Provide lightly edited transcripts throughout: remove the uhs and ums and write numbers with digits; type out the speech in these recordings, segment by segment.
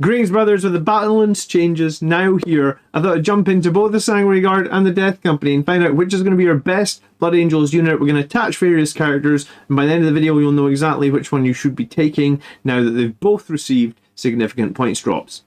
Greetings, brothers, with the Battlelands changes now here. I thought I'd jump into both the Sanguinary Guard and the Death Company and find out which is going to be our best Blood Angels unit. We're going to attach various characters, and by the end of the video you'll know exactly which one you should be taking now that they've both received significant points drops.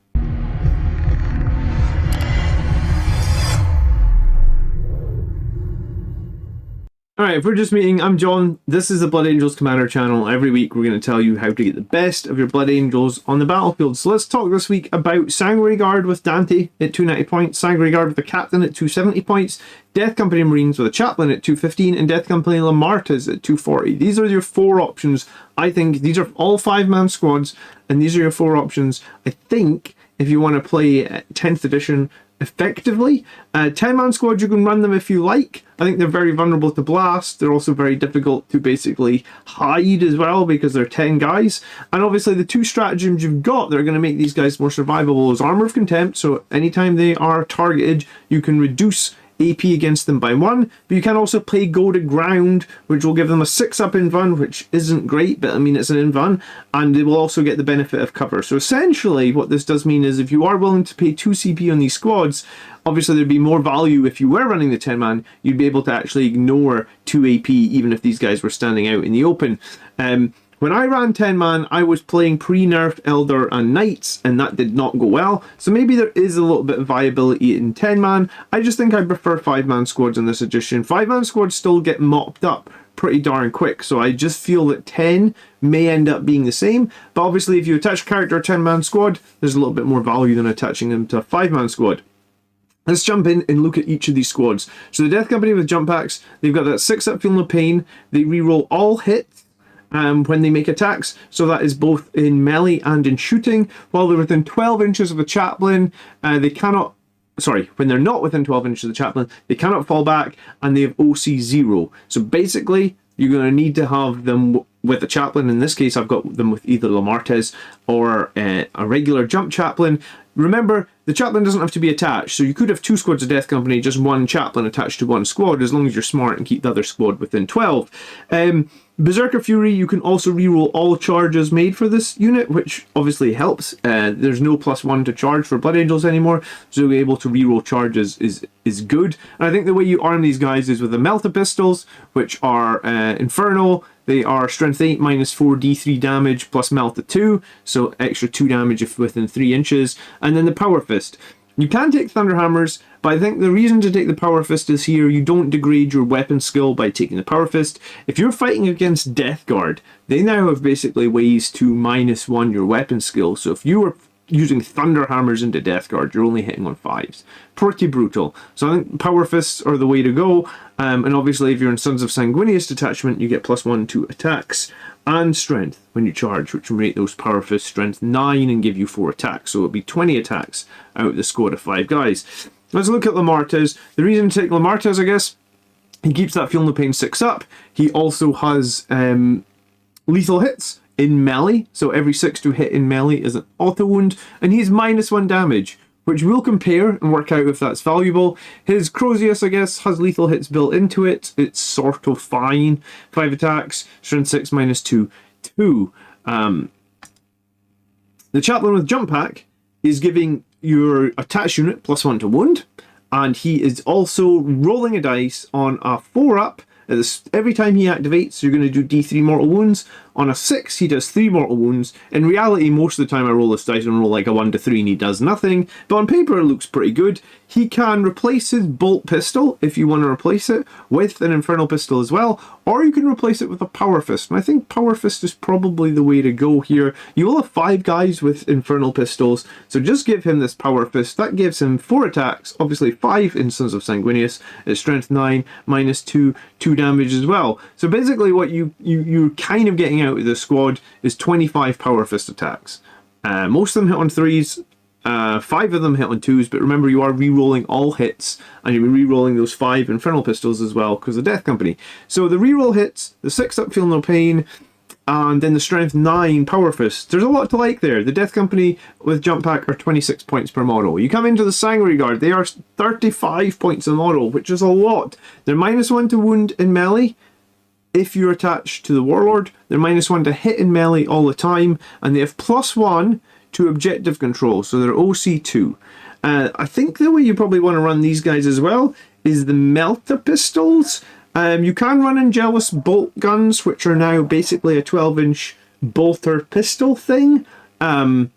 Alright, if we're just meeting, I'm John. This is the Blood Angels Commander channel. Every week we're going to tell you how to get the best of your Blood Angels on the battlefield. So let's talk this week about Sanguinary Guard with Dante at 290 points, Sanguinary Guard with the Captain at 270 points, Death Company Marines with a Chaplain at 215, and Death Company Lemartes at 240. These are your four options. I think these are all 5-man squads, and these are your four options. I think if you want to play 10th edition effectively, 10-man squad, you can run them if you like. I think they're very vulnerable to blast. They're also very difficult to basically hide as well because they're 10 guys. And obviously the two stratagems you've got that are going to make these guys more survivable is Armor of Contempt. So anytime they are targeted, you can reduce AP against them by 1, but you can also play Go to Ground, which will give them a 6-up invuln, which isn't great, but I mean it's an invuln, and they will also get the benefit of cover. So essentially what this does mean is if you are willing to pay 2 CP on these squads, obviously there'd be more value if you were running the 10-man, you'd be able to actually ignore 2 AP even if these guys were standing out in the open. When I ran 10-man, I was playing pre-nerfed Elder and Knights, and that did not go well. So maybe there is a little bit of viability in 10-man. I just think I prefer 5-man squads in this edition. 5-man squads still get mopped up pretty darn quick, so I just feel that 10 may end up being the same. But obviously if you attach a character to a 10-man squad, there's a little bit more value than attaching them to a 5-man squad. Let's jump in and look at each of these squads. So the Death Company with jump packs, they've got that 6-up Feel No Pain. They reroll all hits when they make attacks, so that is both in melee and in shooting. While they're within 12 inches of a Chaplain, they cannot, sorry, when they're not within 12 inches of the Chaplain, they cannot fall back, and they have OC 0. So basically, you're going to need to have them with a Chaplain. In this case, I've got them with either Lemartes or a regular jump Chaplain. Remember, the Chaplain doesn't have to be attached, so you could have 2 squads of Death Company, just 1 Chaplain attached to 1 squad, as long as you're smart and keep the other squad within 12. Berserker Fury, you can also reroll all charges made for this unit, which obviously helps. There's no +1 to charge for Blood Angels anymore, so being able to reroll charges is good. And I think the way you arm these guys is with the Melta Pistols, which are Infernal. They are Strength 8 -4 D3 damage plus Melta 2, so extra 2 damage if within 3 inches. And then the Power Fist. You can take Thunderhammers, but I think the reason to take the Power Fist is here you don't degrade your weapon skill by taking the Power Fist. If you're fighting against Death Guard, they now have basically ways to -1 your weapon skill. So if you were using Thunderhammers into Death Guard, you're only hitting on 5s. Pretty brutal. So I think Power Fists are the way to go. And obviously if you're in Sons of Sanguinius detachment, you get +1 to attacks and strength when you charge, which will make those Power Fists strength 9 and give you 4 attacks. So it'll be 20 attacks out of the squad of 5 guys. Let's look at Lemartes. The reason to take Lemartes, I guess, he keeps that Feel No Pain 6-up. He also has lethal hits in melee, so every 6 to hit in melee is an auto wound, and he's -1 damage, which we'll compare and work out if that's valuable. His Crozius, I guess, has lethal hits built into it. It's sort of fine. 5 attacks, strength 6 -2, 2. The Chaplain with jump pack is giving your attached unit +1 to wound, and he is also rolling a dice on a 4-up. Every time he activates, you're going to do D3 mortal wounds. On a 6, he does 3 mortal wounds. In reality, most of the time I roll this dice and roll like a 1 to 3 and he does nothing. But on paper, it looks pretty good. He can replace his bolt pistol, if you want to replace it, with an infernal pistol as well. Or you can replace it with a Power Fist. And I think Power Fist is probably the way to go here. You will have 5 guys with infernal pistols, so just give him this Power Fist. That gives him 4 attacks, obviously 5 in Sons of Sanguinius. It's strength 9, -2, 2 damage as well. So basically what you're kind of getting out of the squad is 25 Power Fist attacks. Most of them hit on 3s, 5 of them hit on 2s, but remember you are re-rolling all hits, and you're re-rolling those 5 Infernal Pistols as well because of the Death Company. So the re-roll hits, the 6-up Feel No Pain, and then the strength 9 Power Fist. There's a lot to like there. The Death Company with jump pack are 26 points per model. You come into the Sanguinary Guard, they are 35 points a model, which is a lot. They're -1 to wound in melee. If you're attached to the Warlord, they're -1 to hit in melee all the time, and they have +1 to objective control, so they're OC2. I think the way you probably want to run these guys as well is the melter pistols. You can run Angelus bolt guns, which are now basically a 12-inch bolter pistol thing. I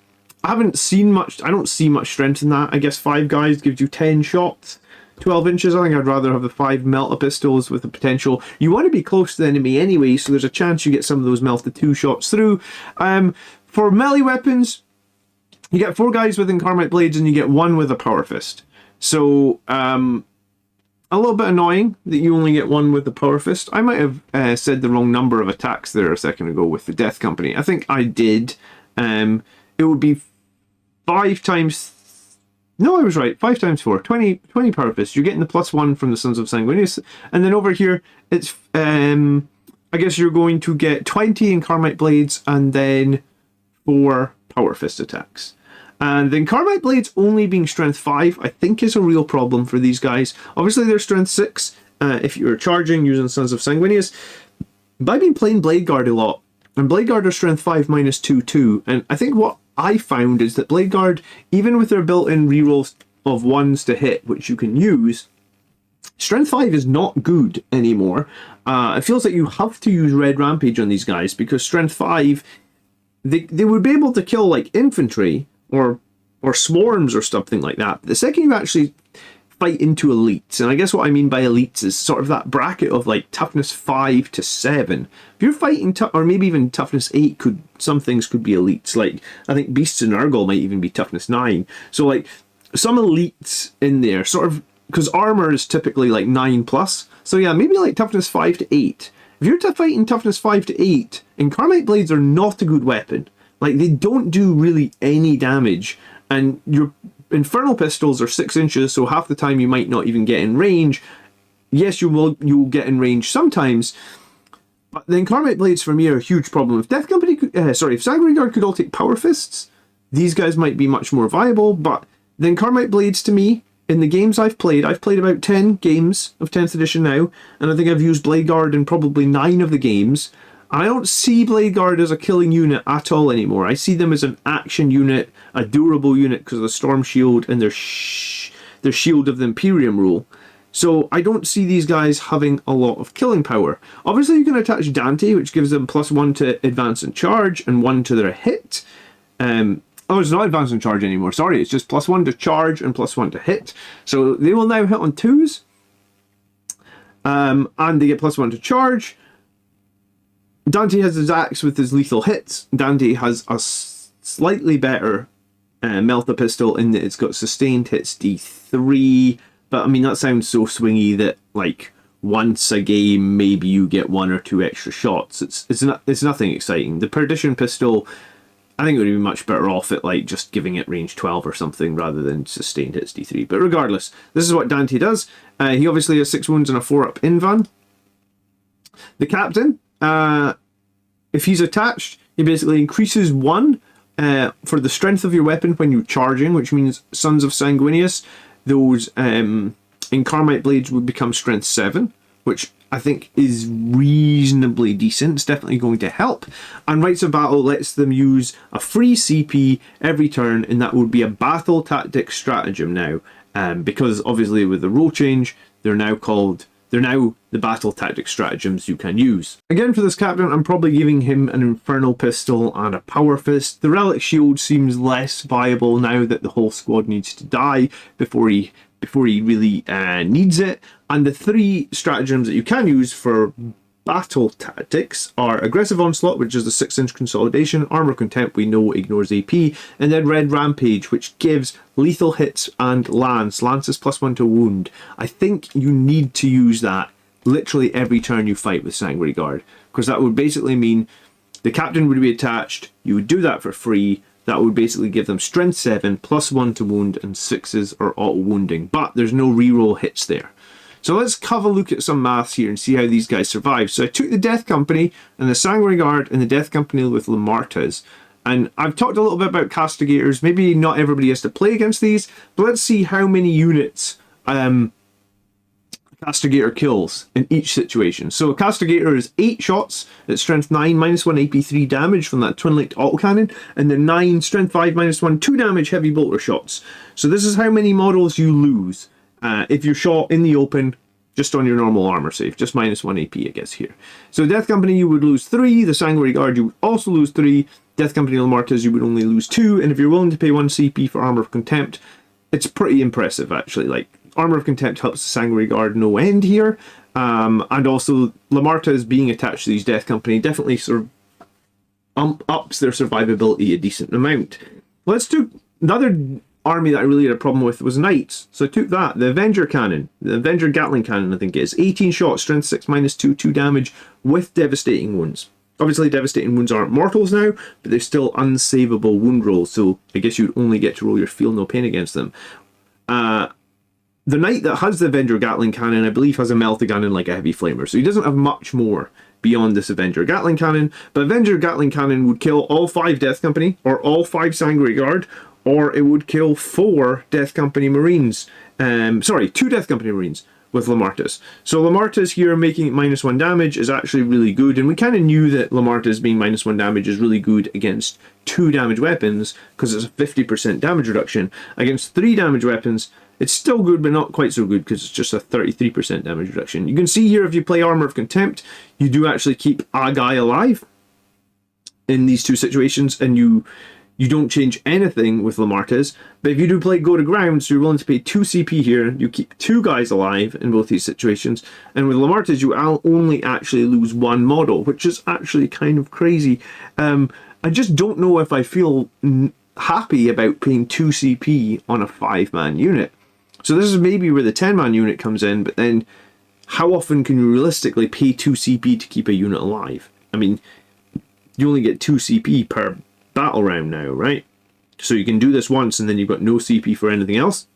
haven't seen much, I don't see much strength in that. I guess 5 guys gives you 10 shots. 12 inches, I think I'd rather have the 5 melter pistols with the potential. You want to be close to the enemy anyway, so there's a chance you get some of those melter 2 shots through. For melee weapons, you get 4 guys with Incarnate Blades and you get 1 with a Power Fist. So, a little bit annoying that you only get 1 with the Power Fist. I might have said the wrong number of attacks there a second ago with the Death Company. I think I did. It would be 5 times... No, I was right. 5 times 4. 20 Power Fists. You're getting the +1 from the Sons of Sanguinius. And then over here, it's... I guess you're going to get 20 Incarnate Blades and then 4 Power Fist attacks. And the Incarnate Blades only being strength 5, I think, is a real problem for these guys. Obviously, they're strength 6 if you're charging using Sons of Sanguinius. But I've been playing Blade Guard a lot. And Blade Guard are strength 5 minus 2, 2. And I think what I found is that Blade Guard, even with their built-in rerolls of 1s to hit, which you can use, strength 5 is not good anymore. It feels like you have to use Red Rampage on these guys, because strength 5, they would be able to kill, like, infantry, or swarms or something like that. The second you actually fight into elites, and I guess what I mean by elites is sort of that bracket of like toughness 5 to 7. If you're fighting, or maybe even toughness 8, some things could be elites. Like, I think Beasts and Urgle might even be toughness 9. So like, some elites in there, sort of, because armor is typically like 9+. So yeah, maybe like toughness 5 to 8. If you're fighting toughness 5 to 8, Incarnate Blades are not a good weapon. Like, they don't do really any damage, and your Infernal Pistols are 6 inches, so half the time you might not even get in range. Yes, you'll get in range sometimes, but the Incarnate Blades for me are a huge problem. If if Sanguinary Guard could all take Power Fists, these guys might be much more viable, but the Incarnate Blades to me, in the games I've played about 10 games of 10th edition now, and I think I've used Blade Guard in probably 9 of the games. I don't see Blade Guard as a killing unit at all anymore. I see them as an action unit, a durable unit because of the Storm Shield and their Shield of the Imperium rule. So I don't see these guys having a lot of killing power. Obviously you can attach Dante, which gives them +1 to advance and charge and 1 to their hit. Oh, it's not advance and charge anymore, sorry. It's just +1 to charge and +1 to hit. So they will now hit on 2s. And they get +1 to charge. Dante has his axe with his lethal hits. Dante has a slightly better melter pistol in that it's got sustained hits D3. But I mean, that sounds so swingy that like once a game maybe you get 1 or 2 extra shots. It's nothing exciting. The Perdition pistol, I think it would be much better off at like just giving it range 12 or something rather than sustained hits D3. But regardless, this is what Dante does. He obviously has 6 wounds and a 4-up invan. The captain, if he's attached, he basically increases 1 for the strength of your weapon when you're charging, which means Sons of Sanguinius, those Incarnate Blades would become strength 7, which I think is reasonably decent. It's definitely going to help. And Rites of Battle lets them use a free CP every turn, and that would be a battle tactic stratagem now. Because obviously with the rule change, they're now the battle tactic stratagems you can use. Again, for this captain, I'm probably giving him an Infernal Pistol and a Power Fist. The Relic Shield seems less viable now that the whole squad needs to die before he really needs it. And the 3 stratagems that you can use for battle tactics are Aggressive Onslaught, which is the 6-inch consolidation, Armor Contempt, we know ignores AP, and then Red Rampage, which gives lethal hits and Lance. Lance is +1 to wound. I think you need to use that literally every turn you fight with Sanguinary Guard, because that would basically mean the captain would be attached, you would do that for free. That would basically give them strength 7, +1 to wound, and 6s are auto wounding, but there's no reroll hits there. So let's have a look at some maths here and see how these guys survive. So I took the Death Company and the Sanguinary Guard and the Death Company with Lemartes. And I've talked a little bit about Castigators. Maybe not everybody has to play against these, but let's see how many units Castigator kills in each situation. So a Castigator is 8 shots at strength 9, -1 AP 3 damage from that twin-linked autocannon, and then 9 strength 5, -1 2 damage heavy bolter shots. So this is how many models you lose if you're shot in the open just on your normal armor save, just -1 AP I guess here. So Death Company you would lose 3, the Sanguinary Guard you would also lose 3, Death Company Lemartes you would only lose 2, and if you're willing to pay 1 CP for Armor of Contempt, it's pretty impressive actually. Like, Armor of Contempt helps the Sanguinary Guard no end here, and also Lemartes being attached to these Death Company definitely sort of ups their survivability a decent amount. Let's do another army that I really had a problem with was Knights. So I took that, the Avenger Cannon, the Avenger Gatling Cannon I think it is, 18 shots, strength 6, -2, 2 damage with devastating wounds. Obviously devastating wounds aren't mortals now, but they're still unsavable wound rolls, so I guess you'd only get to roll your feel no pain against them. The knight that has the Avenger Gatling Cannon, I believe, has a meltagun and like a heavy flamer, so he doesn't have much more beyond this Avenger Gatling Cannon, but Avenger Gatling Cannon would kill all 5 Death Company, or all 5 Sanguinary Guard, or it would kill 4 Death Company Marines. 2 Death Company Marines with Lemartes. So Lemartes here making it -1 damage is actually really good, and we kind of knew that Lemartes being -1 damage is really good against 2 damage weapons, because it's a 50% damage reduction. Against 3 damage weapons, it's still good, but not quite so good, because it's just a 33% damage reduction. You can see here, if you play Armor of Contempt, you do actually keep a guy alive in these 2 situations, and you don't change anything with Lemartes. But if you do play Go to Ground, so you're willing to pay 2 CP here, you keep 2 guys alive in both these situations. And with Lemartes, you only actually lose 1 model, which is actually kind of crazy. I just don't know if I feel happy about paying 2 CP on a 5-man unit. So this is maybe where the 10-man unit comes in, but then how often can you realistically pay 2 CP to keep a unit alive? I mean, you only get 2 CP per battle round now, right? So you can do this once and then you've got no CP for anything else.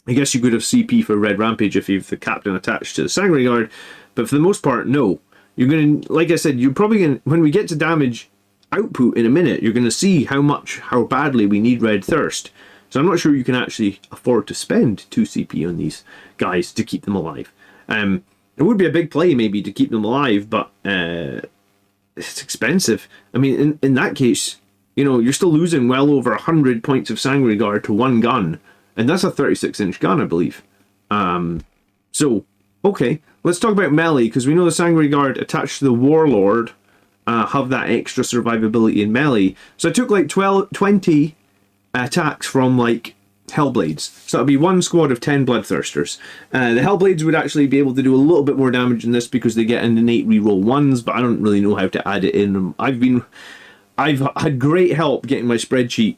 I guess you could have CP for Red Rampage if you've the captain attached to the Sanguinary Guard, but for the most part, no. You're going to, like I said, you're probably going to, when we get to damage output in a minute, you're going to see how badly we need Red Thirst. So I'm not sure you can actually afford to spend 2 CP on these guys to keep them alive. It would be a big play maybe to keep them alive, but it's expensive. I mean, in that case, you know, you're still losing well over 100 points of Sanguinary Guard to 1 gun. And that's a 36-inch gun, I believe. So, okay. Let's talk about melee, because we know the Sanguinary Guard attached to the Warlord have that extra survivability in melee. So I took like 20 attacks from like Hellblades. So that'd be 1 squad of 10 Bloodthirsters. The Hellblades would actually be able to do a little bit more damage than this because they get an innate reroll 1s, but I don't really know how to add it in. I've had great help getting my spreadsheet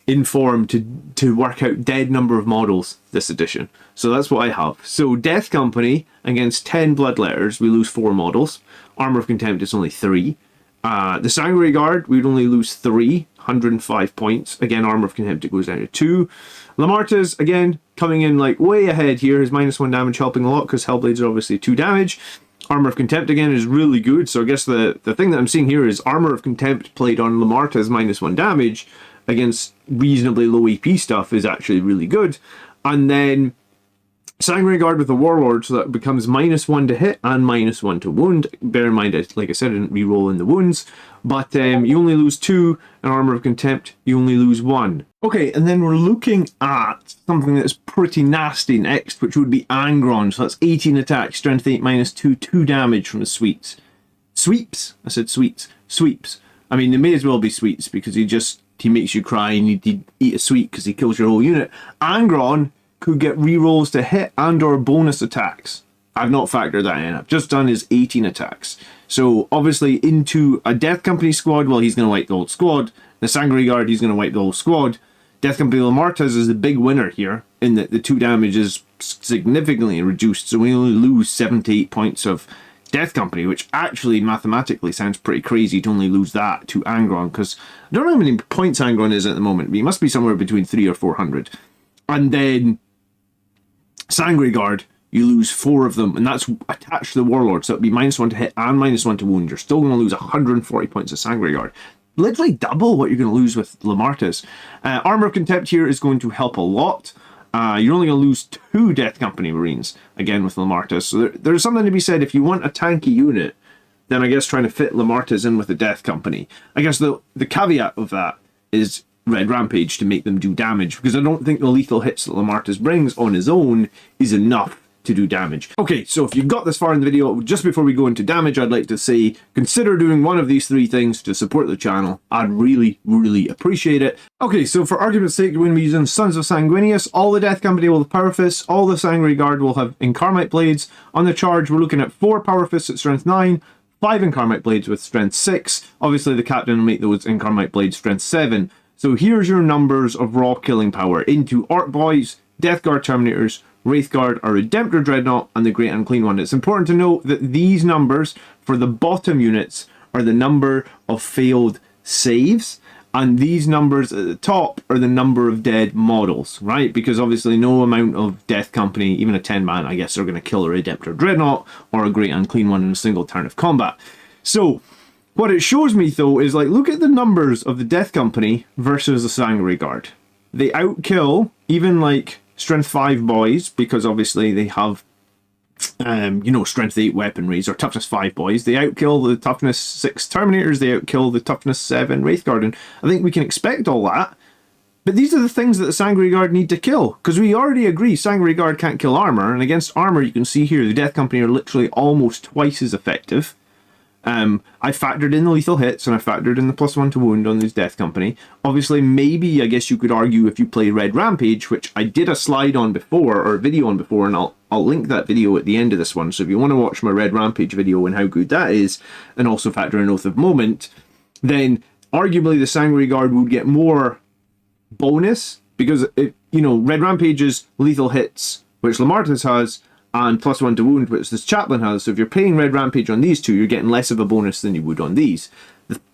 in form to work out dead number of models this edition. So that's what I have. So Death Company against 10 Bloodletters, we lose 4 models. Armor of Contempt is only 3. The Sanguinary Guard, we'd only lose 3, 105 points. Again, Armor of Contempt, it goes down to 2. Lemartes, again, coming in like way ahead here, is -1 damage, helping a lot because Hellblades are obviously 2 damage. Armor of Contempt again is really good, so I guess the thing that I'm seeing here is Armor of Contempt played on Lemartes -1 damage against reasonably low EP stuff is actually really good. And then Sanguinary Guard with the Warlord, so that becomes -1 to hit and -1 to wound. Bear in mind, like I said, I didn't reroll in the wounds, but you only lose 2, and Armor of Contempt, you only lose 1. Okay, and then we're looking at something that's pretty nasty next, which would be Angron. So that's 18 attack, strength 8, -2, 2 damage from the sweeps. Sweeps? I said sweets. Sweeps. I mean, they may as well be sweets, because he makes you cry and you eat a sweet because he kills your whole unit. Angron could get rerolls to hit and or bonus attacks. I've not factored that in. I've just done his 18 attacks. So obviously into a Death Company squad, well, he's going to wipe the whole squad. The Sanguinary Guard, he's going to wipe the whole squad. Death Company Lemartes is the big winner here, in that the 2 damage is significantly reduced, so we only lose 7 to 8 points of Death Company, which actually mathematically sounds pretty crazy to only lose that to Angron, because I don't know how many points Angron is at the moment, but he must be somewhere between 300 or 400. And then Sanguinary Guard, you lose 4 of them, and that's attached to the Warlord, so it'd be -1 to hit and -1 to wound. You're still going to lose 140 points of Sanguinary Guard. Literally double what you're going to lose with Lemartes. Armor of Contempt here is going to help a lot. You're only going to lose 2 Death Company Marines, again with Lemartes. So there's something to be said. If you want a tanky unit, then I guess trying to fit Lemartes in with the Death Company. I guess the caveat of that is Red Rampage to make them do damage, because I don't think the lethal hits that Lemartes brings on his own is enough to do damage. Okay, so if you've got this far in the video, just before we go into damage, I'd like to say, consider doing one of these 3 things to support the channel. I'd really, really appreciate it. Okay, so for argument's sake, we're going to be using Sons of Sanguinius. All the Death Company will have Power Fists. All the Sanguinary Guard will have Incarnate Blades. On the charge, we're looking at 4 Power Fists at Strength 9, 5 Incarnate Blades with Strength 6. Obviously, the Captain will make those Incarnate Blades Strength 7. So here's your numbers of raw killing power into Orc Boys, Death Guard Terminators, Wraith Guard, a Redemptor Dreadnought, and the Great Unclean One. It's important to note that these numbers for the bottom units are the number of failed saves, and these numbers at the top are the number of dead models, right? Because obviously no amount of Death Company, even a 10-man, I guess, are going to kill a Redemptor Dreadnought or a Great Unclean One in a single turn of combat. So what it shows me, though, is like, look at the numbers of the Death Company versus the Sanguinary Guard. They outkill even like Strength 5 boys, because obviously they have, you know, Strength 8 weaponries, or Toughness 5 boys. They outkill the Toughness 6 Terminators, they outkill the Toughness 7 Wraith Guard, and I think we can expect all that. But these are the things that the Sanguinary Guard need to kill, because we already agree Sanguinary Guard can't kill armor, and against armor you can see here the Death Company are literally almost twice as effective. I factored in the lethal hits, and I factored in the +1 to wound on this Death Company. Obviously, maybe, I guess you could argue, if you play Red Rampage, which I did a slide on before, or a video on before, and I'll link that video at the end of this one, so if you want to watch my Red Rampage video and how good that is, and also factor in Oath of Moment, then arguably the Sanguinary Guard would get more bonus, because, you know, Red Rampage's lethal hits, which Lemartes has, and +1 to wound, which this chaplain has. So if you're playing Red Rampage on these 2, you're getting less of a bonus than you would on these.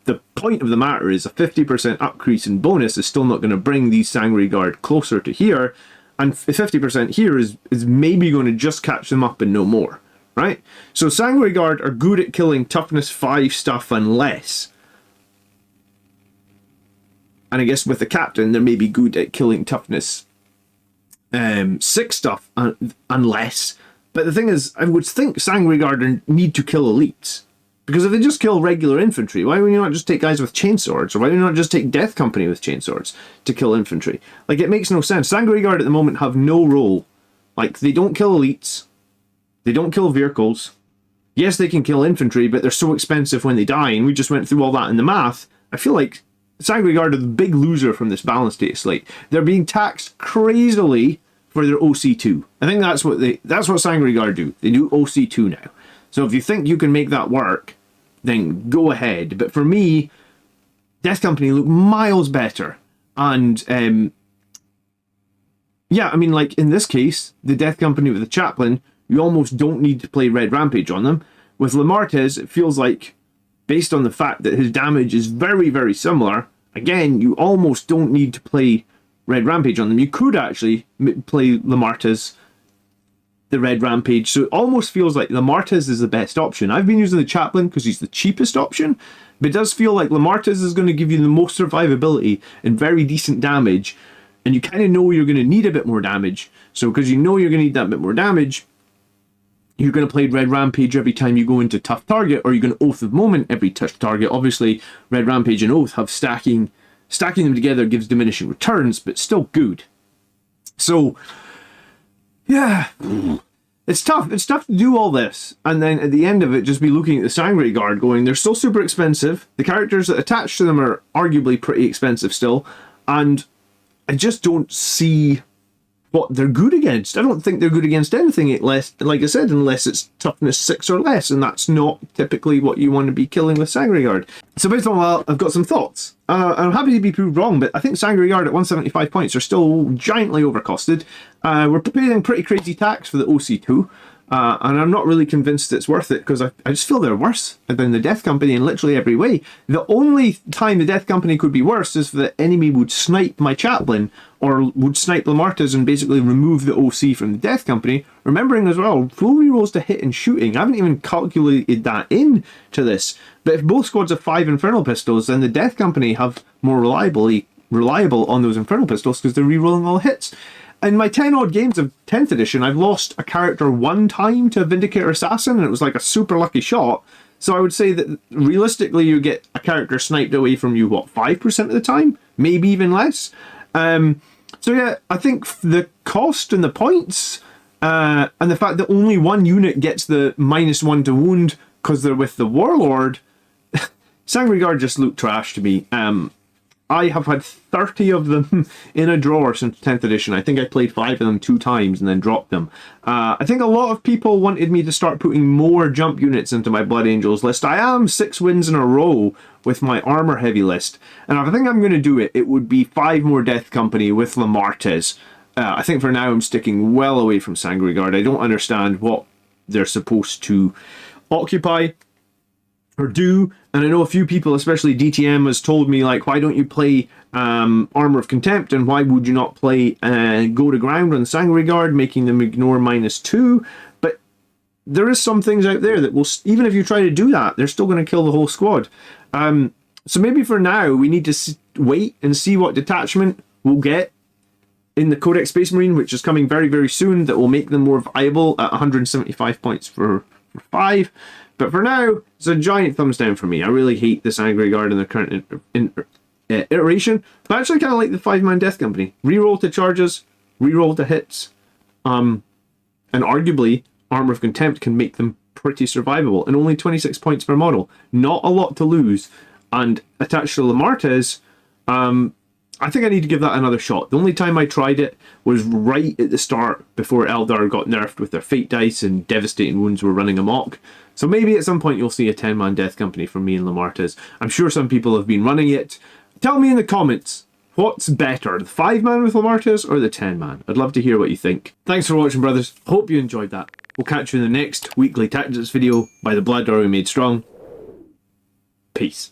The point of the matter is a 50% increase in bonus is still not going to bring these Sanguinary Guard closer to here, and 50% here is maybe going to just catch them up and no more, right? So Sanguinary Guard are good at killing Toughness 5 stuff and less. And I guess with the Captain, they're maybe good at killing Toughness 6 stuff and less. But the thing is, I would think Sanguinary Guard need to kill elites. Because if they just kill regular infantry, why would you not just take guys with chainswords? Or why would you not just take Death Company with chainswords to kill infantry? Like, it makes no sense. Sanguinary Guard at the moment have no role. Like, they don't kill elites. They don't kill vehicles. Yes, they can kill infantry, but they're so expensive when they die, and we just went through all that in the math. I feel like Sanguinary Guard are the big loser from this balance data slate. They're being taxed crazily for their OC2. I think that's what Sanguinary Guard do. They do OC2 now. So if you think you can make that work, then go ahead. But for me, Death Company look miles better. And yeah, I mean, like in this case, the Death Company with the chaplain, you almost don't need to play Red Rampage on them. With Lemartes, it feels like, based on the fact that his damage is very, very similar, again, you almost don't need to play Red Rampage on them. You could actually play Lemartes, the Red Rampage, so it almost feels like Lemartes is the best option. I've been using the chaplain because he's the cheapest option, but it does feel like Lemartes is going to give you the most survivability and very decent damage, and you kind of know you're going to need a bit more damage. So because you know you're going to need that bit more damage, you're going to play Red Rampage every time you go into tough target, or you're going to Oath of Moment every tough target. Obviously, Red Rampage and Oath have stacking them together gives diminishing returns, but still good. So, yeah, it's tough. It's tough to do all this, and then at the end of it, just be looking at the Sanguinary Guard going, they're still super expensive. The characters that attach to them are arguably pretty expensive still, and I just don't see what they're good against. I don't think they're good against anything, less, like I said, unless it's toughness 6 or less, and that's not typically what you want to be killing with Sanguinary Guard. So based on that, I've got some thoughts. I'm happy to be proved wrong, but I think Sanguinary Guard at 175 points are still giantly overcosted. We're paying pretty crazy tax for the OC2, and I'm not really convinced it's worth it, because I just feel they're worse than the Death Company in literally every way. The only time the Death Company could be worse is if the enemy would snipe my chaplain, or would snipe Lemartes and basically remove the OC from the Death Company. Remembering as well, full rerolls to hit and shooting. I haven't even calculated that into this. But if both squads have 5 Infernal Pistols, then the Death Company have more reliable on those Infernal Pistols because they're rerolling all hits. in my 10 odd games of 10th edition, I've lost a character one time to a Vindicator Assassin, and it was like a super lucky shot. So I would say that realistically, you get a character sniped away from you, what, 5% of the time? Maybe even less. So yeah, I think the cost and the points, and the fact that only one unit gets the -1 to wound because they're with the Warlord, Sanguinary Guard just look trash to me. I have had 30 of them in a drawer since 10th edition. I think I played 5 of them 2 times and then dropped them. I think a lot of people wanted me to start putting more jump units into my Blood Angels list. I am 6 wins in a row with my armor heavy list. And if I think I'm going to do it, it would be 5 more Death Company with Lemartes. I think for now I'm sticking well away from Sanguinary Guard. I don't understand what they're supposed to occupy or do, and I know a few people, especially DTM, has told me, like, why don't you play Armor of Contempt, and why would you not play Go to Ground on Sanguinary Guard, making them ignore -2, but there is some things out there that will, even if you try to do that, they're still going to kill the whole squad. So maybe for now, we need to wait and see what detachment we'll get in the Codex Space Marine, which is coming very, very soon, that will make them more viable at 175 points for 5. But for now, it's a giant thumbs down for me. I really hate the Sanguinary Guard in the current iteration. But I actually kind of like the 5-man Death Company. Reroll to charges, reroll to hits. And arguably, Armor of Contempt can make them pretty survivable. And only 26 points per model. Not a lot to lose. And attached to Lemartes, I think I need to give that another shot. The only time I tried it was right at the start, before Eldar got nerfed with their Fate Dice and Devastating Wounds were running amok. So maybe at some point you'll see a 10-man Death Company from me and Lemartes. I'm sure some people have been running it. Tell me in the comments, what's better, the 5-man with Lemartes or the 10-man? I'd love to hear what you think. Thanks for watching, brothers. Hope you enjoyed that. We'll catch you in the next weekly tactics video by the Blood Army Made Strong. Peace.